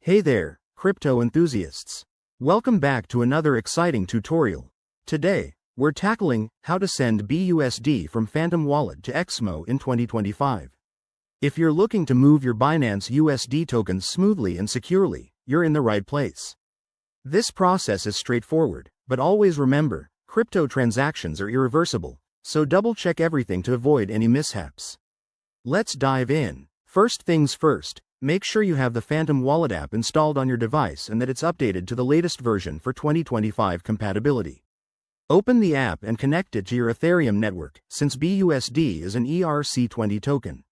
Hey there, crypto enthusiasts. Welcome back to another exciting tutorial. Today, we're tackling how to send BUSD from Phantom Wallet to XMO in 2025. If you're looking to move your Binance USD tokens smoothly and securely, you're in the right place. This process is straightforward, but always remember, crypto transactions are irreversible, so double-check everything to avoid any mishaps. Let's dive in. First things first. Make sure you have the Phantom Wallet app installed on your device and that it's updated to the latest version for 2025 compatibility. Open the app and connect it to your Ethereum network, since BUSD is an ERC20 token.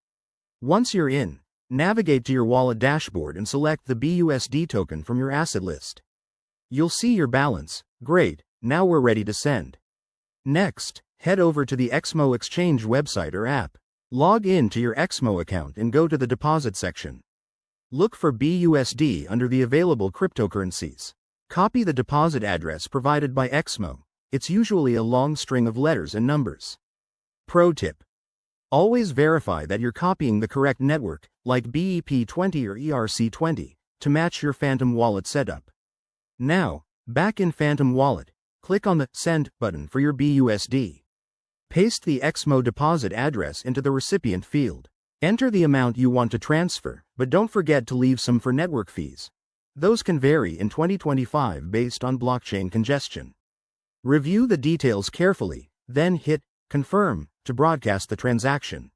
Once you're in, navigate to your wallet dashboard and select the BUSD token from your asset list. You'll see your balance. Great, now we're ready to send. Next, head over to the XMO Exchange website or app. Log in to your XMO account and go to the deposit section. Look for BUSD under the available cryptocurrencies. Copy the deposit address provided by XMO. It's usually a long string of letters and numbers. Pro tip: always verify that you're copying the correct network, like BEP20 or ERC20, to match your Phantom Wallet setup. Now, back in Phantom Wallet, click on the Send button for your BUSD. Paste the XMO deposit address into the recipient field. Enter the amount you want to transfer, but don't forget to leave some for network fees. Those can vary in 2025 based on blockchain congestion. Review the details carefully, then hit Confirm to broadcast the transaction.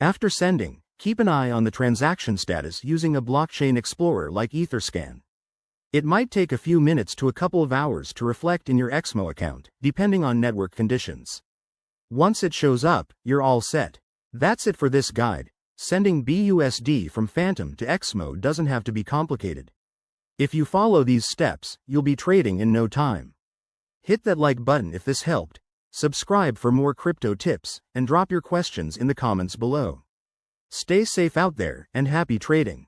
After sending, keep an eye on the transaction status using a blockchain explorer like Etherscan. It might take a few minutes to a couple of hours to reflect in your XMO account, depending on network conditions. Once it shows up, you're all set. That's it for this guide. Sending BUSD from Phantom to XMO doesn't have to be complicated. If you follow these steps, you'll be trading in no time. Hit that like button if this helped, subscribe for more crypto tips, and drop your questions in the comments below. Stay safe out there and happy trading.